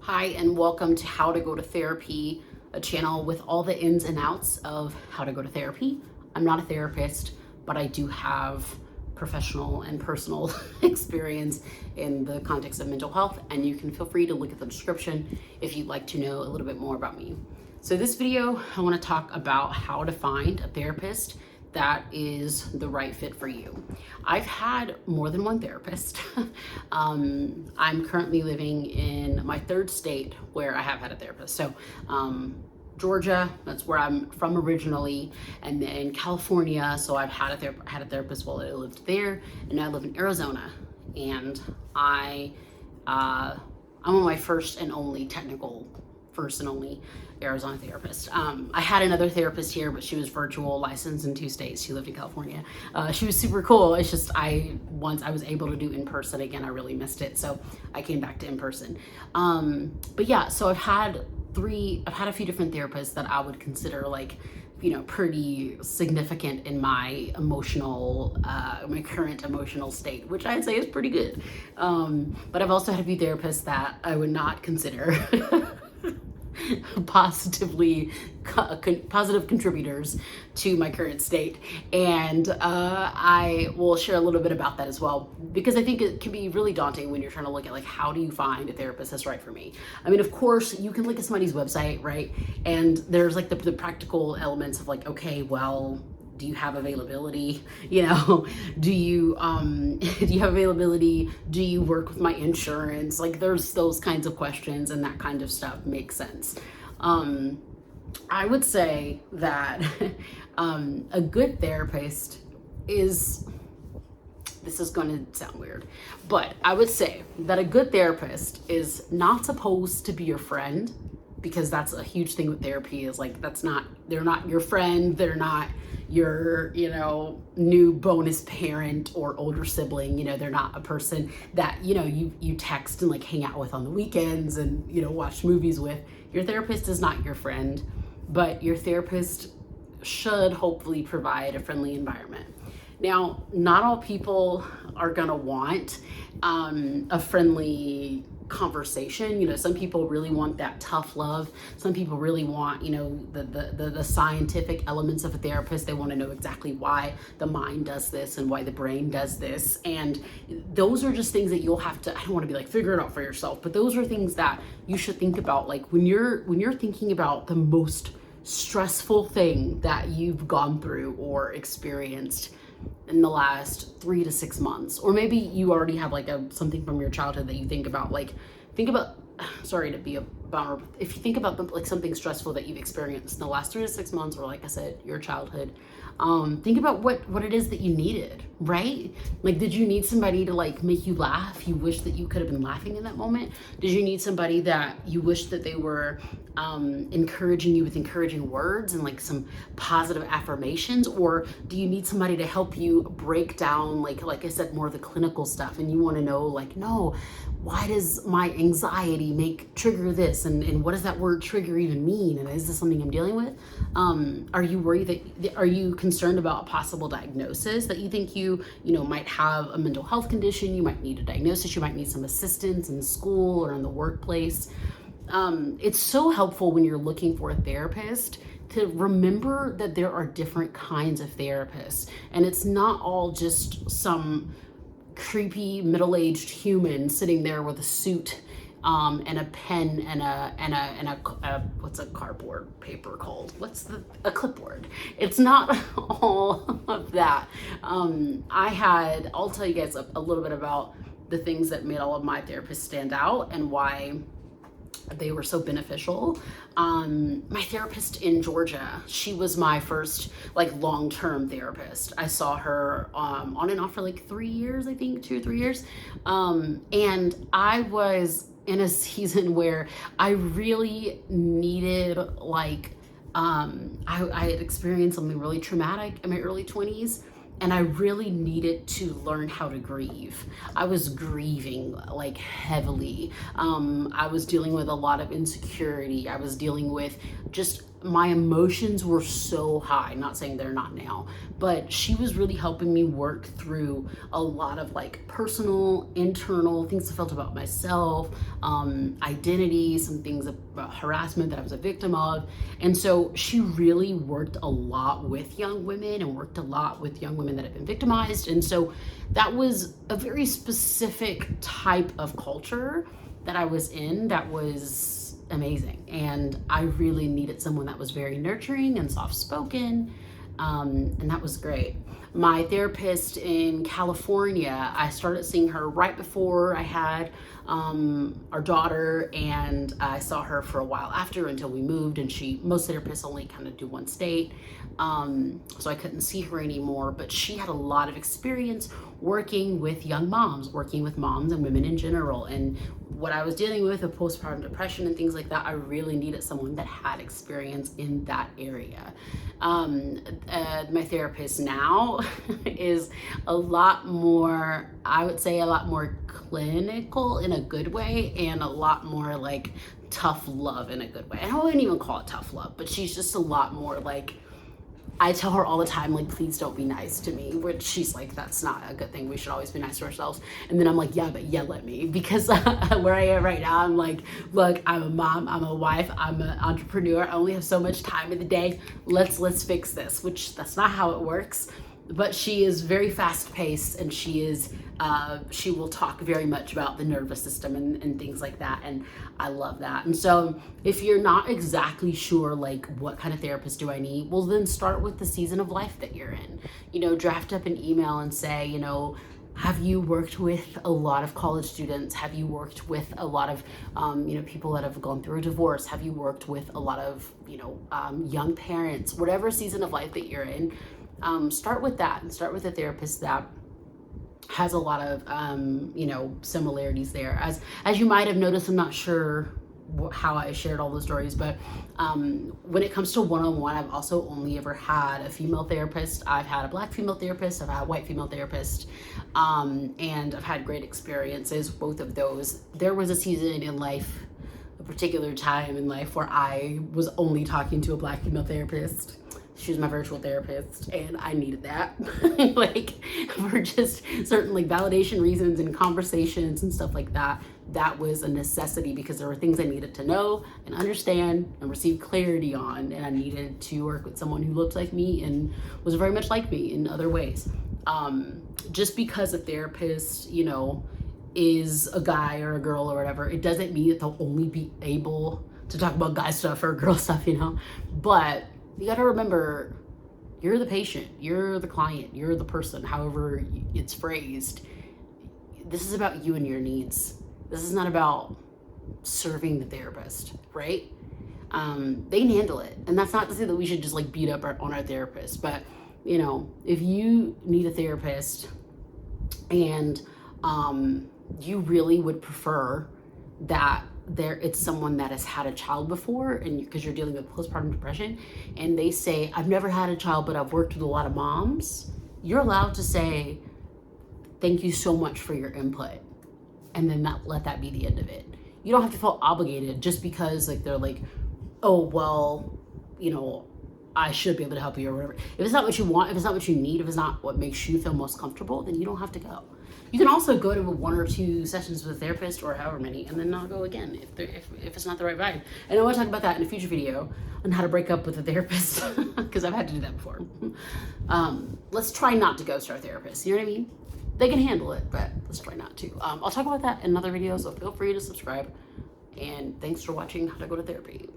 Hi, and welcome to How to Go to Therapy, a channel with all the ins and outs of how to go to therapy. I'm not a therapist, but I do have professional and personal experience in the context of mental health, and you can feel free to look at the description if you'd like to know a little bit more about me. So this video, I want to talk about how to find a therapist that is the right fit for you. I've had more than one therapist. I'm currently living in my third state where I have had a therapist. So Georgia, that's where I'm from originally, and then California. So I've had a therapist while I lived there, and now I live in Arizona. And I'm on my first and only Arizona therapist. I had another therapist here, but she was virtual, licensed in 2 states. She lived in California. She was super cool. It's just once I was able to do in person again, I really missed it, so I came back to in person. But yeah, so I've had a few different therapists that I would consider pretty significant in my my current emotional state, which I'd say is pretty good. But I've also had a few therapists that I would not consider positive contributors to my current state, and I will share a little bit about that as well, because I think it can be really daunting when you're trying to look at how do you find a therapist that's right for me. I mean, of course you can look at somebody's website, right, and there's the practical elements of okay, well, do you have availability? Do you have availability? Do you work with my insurance? There's those kinds of questions, and that kind of stuff makes sense. I would say that a good therapist is, this is going to sound weird, but I would say that a good therapist is not supposed to be your friend, because that's a huge thing with therapy is they're not your friend, they're not your new bonus parent or older sibling. They're not a person that you text and hang out with on the weekends and watch movies with. Your therapist is not your friend, but your therapist should hopefully provide a friendly environment. Now, not all people are gonna want a friendly conversation. Some people really want that tough love. Some people really want the scientific elements of a therapist. They want to know exactly why the mind does this and why the brain does this, and those are just things that you'll have to, I don't want to be figure it out for yourself, but those are things that you should think about when you're thinking about the most stressful thing that you've gone through or experienced in the last 3 to 6 months. Or maybe you already have something from your childhood that you think about. Sorry to be a bummer, if you think about something stressful that you've experienced in the last 3 to 6 months, or like I said, your childhood, think about what it is that you needed, right? Did you need somebody to make you laugh? You wish that you could have been laughing in that moment? Did you need somebody that you wish that they were encouraging you with encouraging words and some positive affirmations? Or do you need somebody to help you break down, like I said, more of the clinical stuff, and you want to know no, why does my anxiety trigger this, and what does that word trigger even mean, and is this something I'm dealing with? Are you worried are you concerned about a possible diagnosis, that you think you might have a mental health condition? You might need a diagnosis, you might need some assistance in school or in the workplace. It's so helpful when you're looking for a therapist to remember that there are different kinds of therapists, and it's not all just some creepy middle-aged human sitting there with a suit and a pen and a what's a cardboard paper called? A clipboard. It's not all of that. I'll tell you guys a little bit about the things that made all of my therapists stand out and why they were so beneficial. My therapist in Georgia, she was my first long-term therapist. I saw her on and off for 3 years, I think 2 or 3 years. And I was in a season where I really needed I had experienced something really traumatic in my early 20s, and I really needed to learn how to grieve. I was grieving heavily. I was dealing with a lot of insecurity. I was dealing with just my emotions were so high. Not saying they're not now, but she was really helping me work through a lot of like personal, internal things I felt about myself, identity, some things about harassment that I was a victim of. And so she really worked a lot with young women and worked a lot with young women that have been victimized. And so that was a very specific type of culture that I was in that was amazing. And I really needed someone that was very nurturing and soft-spoken, and that was great. My therapist in California, I started seeing her right before I had our daughter, and I saw her for a while after until we moved, and most therapists only kind of do one state, so I couldn't see her anymore, but she had a lot of experience working with young moms, working with moms and women in general. And what I was dealing with postpartum depression and things like that, I really needed someone that had experience in that area. My therapist now is a lot more, I would say a lot more clinical in a good way, and a lot more like tough love in a good way. I wouldn't even call it tough love, but she's just a lot more like, I tell her all the time, like, please don't be nice to me, which she's like, that's not a good thing. We should always be nice to ourselves. And then I'm like, yeah, but yell at me, because where I am right now, I'm like, look, I'm a mom, I'm a wife, I'm an entrepreneur. I only have so much time in the day. Let's fix this, which that's not how it works. But she is very fast paced, and she will talk very much about the nervous system and things like that. And I love that. And so if you're not exactly sure, like, what kind of therapist do I need? Well, then start with the season of life that you're in. You know, draft up an email and say, you know, have you worked with a lot of college students? Have you worked with a lot of, people that have gone through a divorce? Have you worked with a lot of, young parents? Whatever season of life that you're in, start with that, and start with a therapist that has a lot of, similarities there. As you might have noticed, I'm not sure how I shared all the stories, but when it comes to one-on-one, I've also only ever had a female therapist. I've had a Black female therapist, I've had a white female therapist, and I've had great experiences, both of those. There was a season in life, a particular time in life, where I was only talking to a Black female therapist. She was my virtual therapist, and I needed that, like, for just certain like validation reasons and conversations and stuff like that. That was a necessity, because there were things I needed to know and understand and receive clarity on, and I needed to work with someone who looked like me and was very much like me in other ways. Just because a therapist, is a guy or a girl or whatever, it doesn't mean that they'll only be able to talk about guy stuff or girl stuff, but you got to remember, you're the patient, you're the client, you're the person, however it's phrased. This is about you and your needs. This is not about serving the therapist, right? They can handle it. And that's not to say that we should just like beat up on our therapist, but if you need a therapist and you really would prefer that it's someone that has had a child before, and because you're dealing with postpartum depression, and they say, I've never had a child, but I've worked with a lot of moms, you're allowed to say, thank you so much for your input, and then let that be the end of it. You don't have to feel obligated just because like they're like, oh, well, I should be able to help you or whatever. If it's not what you want, if it's not what you need, if it's not what makes you feel most comfortable, then you don't have to go. You can also go to 1 or 2 sessions with a therapist, or however many, and then not go again if it's not the right vibe. And I want to talk about that in a future video on how to break up with a therapist, because I've had to do that before. Let's try not to ghost our therapist. You know what I mean? They can handle it, but let's try not to. I'll talk about that in another video, so feel free to subscribe. And thanks for watching How to Go to Therapy.